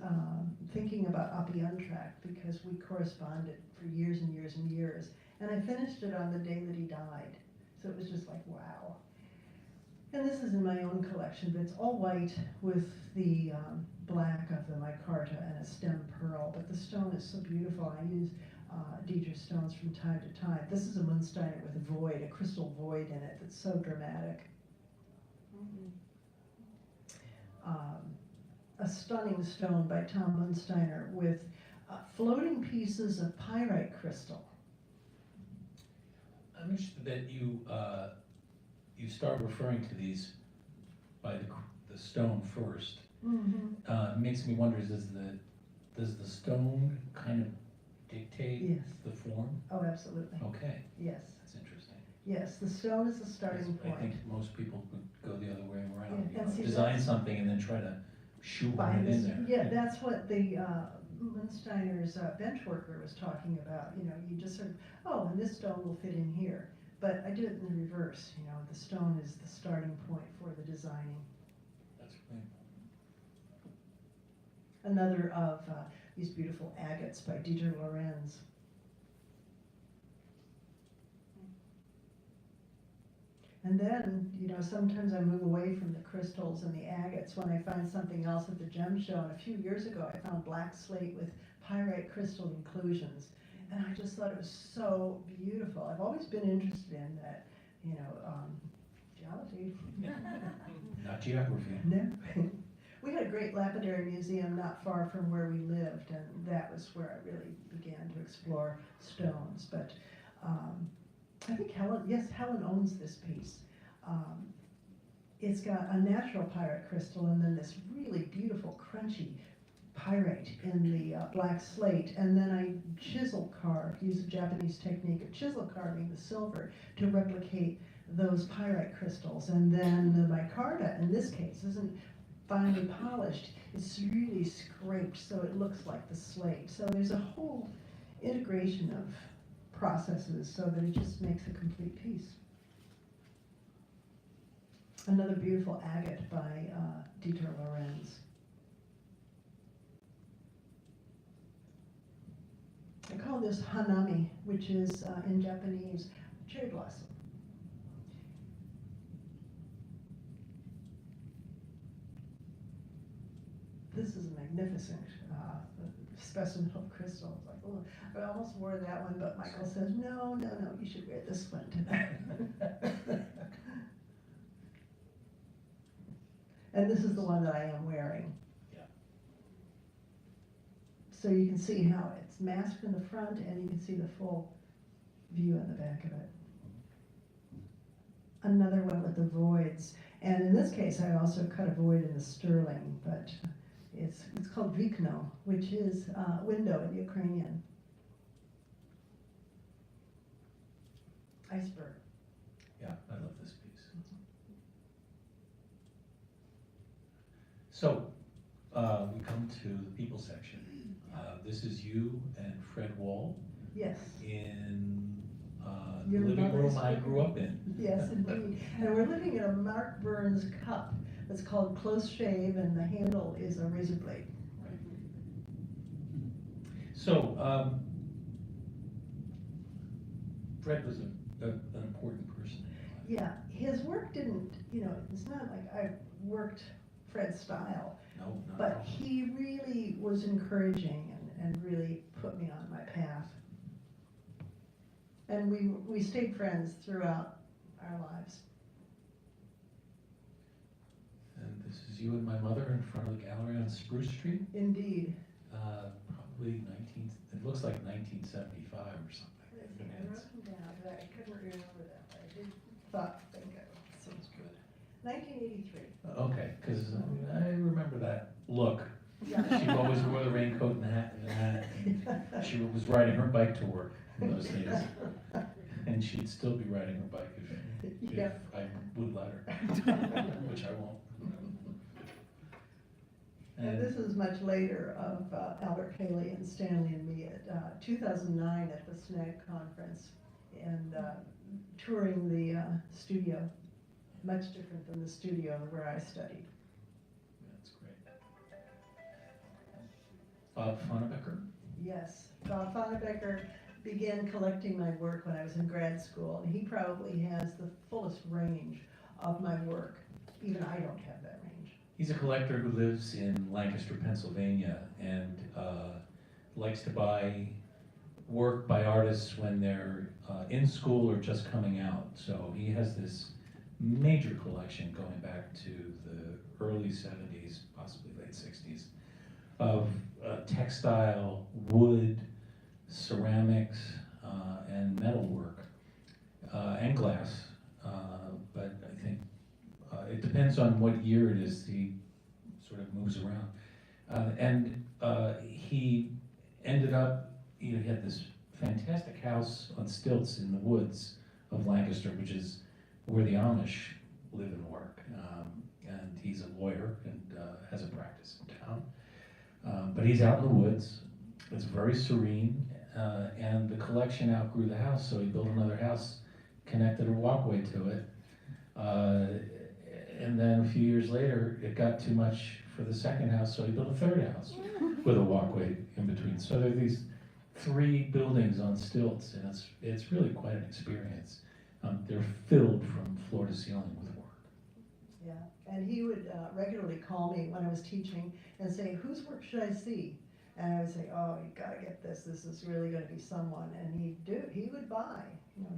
thinking about Appy Untrack, because we corresponded for years and years and years, and I finished it on the day that he died. So it was just like, wow. And this is in my own collection, but it's all white with the black of the micarta and a stem pearl, but the stone is so beautiful. I use Dieter stones from time to time. This is a Moonsteiner with a void, a crystal void in it that's so dramatic. A stunning stone by Tom Moonsteiner with floating pieces of pyrite crystal. I'm interested that you start referring to these by the stone first. It makes me wonder, does the stone kind of dictate the form? Oh, absolutely. Okay. Yes. That's interesting. Yes, the stone is the starting point. I think most people would go the other way around. Yeah, and see, design something and then try to shoehorn it in there. Yeah, that's what the Moonsteiner's bench worker was talking about. You just sort of, oh, and this stone will fit in here. But I did it in the reverse. The stone is the starting point for the designing. That's great. Another of these beautiful agates by Dieter Lorenz. And then, sometimes I move away from the crystals and the agates when I find something else at the gem show. And a few years ago, I found black slate with pyrite crystal inclusions. And I just thought it was so beautiful. I've always been interested in that, geology. Not geography. No. We had a great lapidary museum not far from where we lived, and that was where I really began to explore stones. But I think Helen owns this piece. It's got a natural pyrite crystal and then this really beautiful, crunchy pyrite in the black slate, and then I chisel carved, use a Japanese technique of chisel carving the silver to replicate those pyrite crystals. And then the micarta, in this case, isn't finely polished, it's really scraped so it looks like the slate. So there's a whole integration of processes so that it just makes a complete piece. Another beautiful agate by Dieter Lorenz. I call this hanami, which is in Japanese cherry blossom. This is a magnificent specimen of crystal. It's like, oh, I almost wore that one, but Michael says, no, you should wear this one tonight. And this is the one that I am wearing. Yeah. So you can see how it's masked in the front, and you can see the full view in the back of it. Another one with the voids. And in this case, I also cut a void in the sterling, but it's called vikno, which is window in Ukrainian. Iceberg. Yeah, I love this piece. So, we come to the people section. This is you and Fred Wall Yes. in the Your living room mother's I grew up in. Yes, indeed. And we're looking at a Mark Burns cup that's called Close Shave, and the handle is a razor blade. Right. So, Fred was an important person. Yeah, his work didn't, it's not like I worked Fred's style, No, not at but all. he really was encouraging and really put me on my path. And we stayed friends throughout our lives. And this is you and my mother in front of the gallery on Spruce Street. Indeed. Probably it looks like 1975 or something. I wrote them down, but I couldn't remember that. I did think it Sounds good. 1983. Okay, because I remember that look. Yeah. She always wore the raincoat and the hat and she was riding her bike to work in those days. And she'd still be riding her bike if Yeah. I would let her, which I won't. And this is much later of Albert Haley and Stanley and me at 2009 at the SNAG conference and touring the studio, much different than the studio where I studied. That's great. Bob Fonnebecker. Yes, Bob Fonnebecker began collecting my work when I was in grad school, and he probably has the fullest range of my work. Even I don't have that range. He's a collector who lives in Lancaster, Pennsylvania, and likes to buy work by artists when they're in school or just coming out. So he has this major collection going back to the early 70s, possibly late 60s, of textile, wood, ceramics, and metal work, and glass. But I think it depends on what year it is. He sort of moves around. And he ended up, he had this fantastic house on stilts in the woods of Lancaster, which is where the Amish live and work. And he's a lawyer and has a practice in town. But he's out in the woods. It's very serene. And the collection outgrew the house, so he built another house, connected a walkway to it. And then a few years later, it got too much for the second house, so he built a third house with a walkway in between. So there are these 3 buildings on stilts, and it's really quite an experience. They're filled from floor to ceiling with work. Yeah, and he would regularly call me when I was teaching and say, whose work should I see? And I would say, oh, you gotta get this. This is really gonna be someone. And he would buy.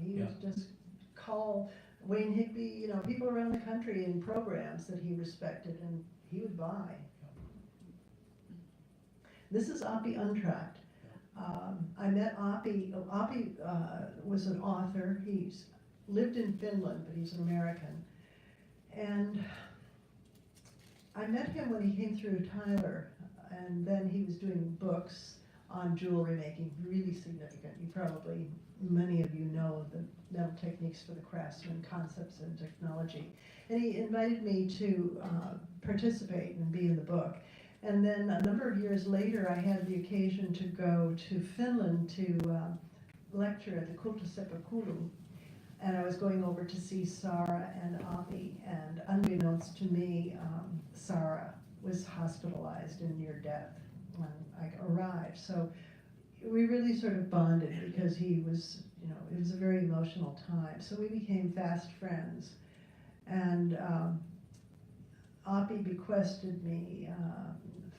He would just call Wayne Higby, people around the country in programs that he respected, and he would buy. This is Oppie Untracked. I met Oppie. Oppie was an author. He's lived in Finland, but he's an American. And I met him when he came through Tyler and then he was doing books on jewelry making, really significant. You probably, many of you know the metal techniques for the craftsman, concepts and technology. And he invited me to participate and be in the book. And then a number of years later, I had the occasion to go to Finland to lecture at the Kultaseppäkoulu. And I was going over to see Sarah and Api, and unbeknownst to me, Sarah was hospitalized and near death when I arrived. So we really sort of bonded because he was, you know, it was a very emotional time. So we became fast friends. And Api bequested me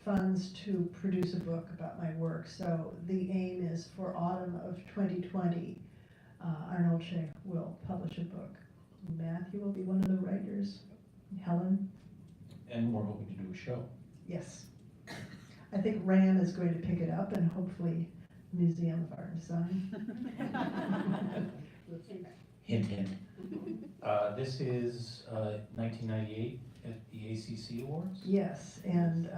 funds to produce a book about my work. So the aim is for autumn of 2020, Arnolche will publish a book. Matthew will be one of the writers, Helen. And we're hoping to do a show. Yes. I think RAM is going to pick it up and hopefully Museum of Art and Design. We'll see. Hint, hint. This is 1998 at the ACC Awards? Yes, and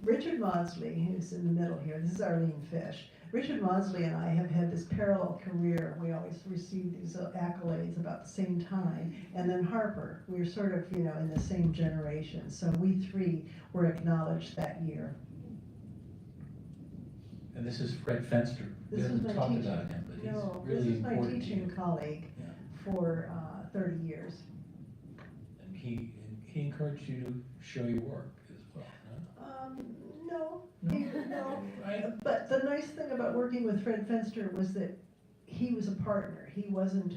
Richard Maudsley, who's in the middle here, this is Arlene Fish. Richard Maudsley and I have had this parallel career. We always receive these accolades about the same time. And then Harper, we were sort of, you know, in the same generation. So we three were acknowledged that year. And this is Fred Fenster. We This is haven't my talked teaching. about him, but he's No, really this is my important to you. teaching colleague Yeah. for 30 years. And he encouraged you to show your work as well, huh? No, No? no. Right? But the nice thing about working with Fred Fenster was that he was a partner. He wasn't,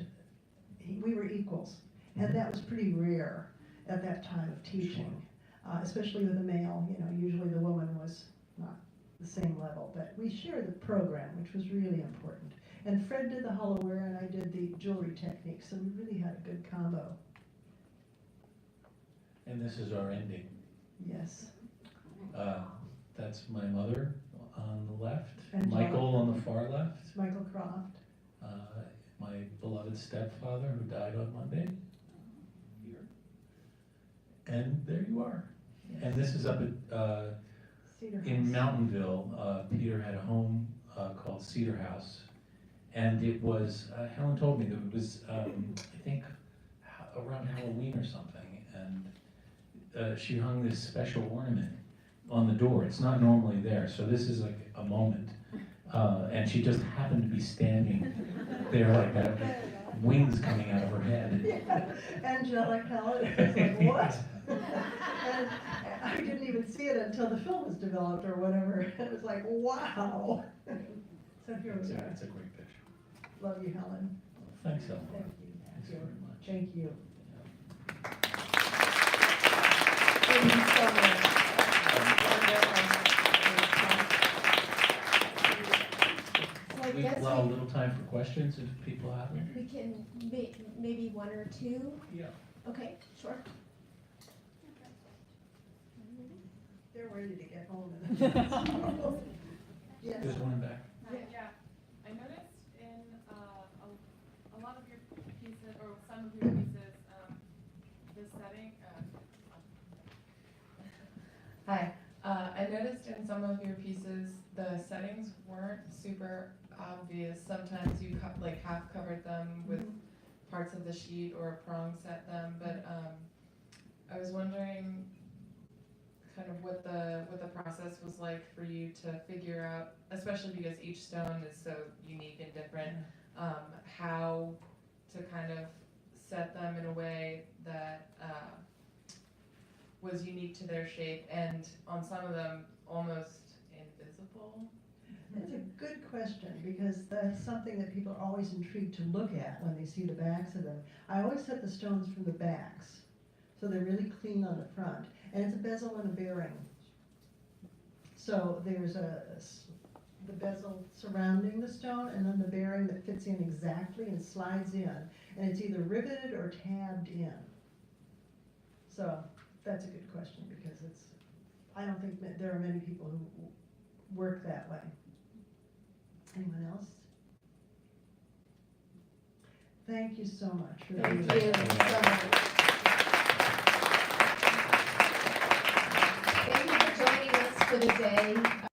we were equals. And that was pretty rare at that time of teaching, especially with a male. You know, usually the woman was not the same level. But we shared the program, which was really important. And Fred did the hollowware and I did the jewelry technique, so we really had a good combo. And this is our ending. Yes. That's my mother on the left, And Michael on the far left, It's Michael Croft. my beloved stepfather who died on Monday. Here. And there you are. And this is up at, Cedar House. in Mountainville. Peter had a home called Cedar House. And it was, Helen told me that it was, I think, around Halloween or something. And she hung this special ornament on the door. It's not normally there, so this is like a moment. And she just happened to be standing there like that, with wings coming out of her head. Yeah, angelic Helen. It's like, what? And I didn't even see it until the film was developed or whatever. It was like, wow. So here we are. It's a great picture. Love you, Helen. Thanks, Eleanor. Thank you. Thanks very much. Thank you. Thank you so much. So I We guess allow a little time for questions if people have them. we can maybe one or two. Yeah. Okay, sure. They're ready to get home. Yes. There's one in back. Yeah, I noticed in a lot of your pieces, or some of your pieces, the setting. Hi, I noticed in some of your pieces the settings weren't super obvious. Sometimes you like half covered them with parts of the sheet or prong set them, but I was wondering kind of what the process was like for you to figure out, especially because each stone is so unique and different, how to kind of set them in a way that was unique to their shape, and on some of them almost invisible. That's a good question, because that's something that people are always intrigued to look at when they see the backs of them. I always set the stones from the backs, so they're really clean on the front. And it's a bezel and a bearing. So there's the bezel surrounding the stone, and then the bearing that fits in exactly and slides in. And it's either riveted or tabbed in. So that's a good question, because I don't think that there are many people who work that way. Anyone else? Thank you so much for being Thank you here. so much. Thank you for joining us for the day.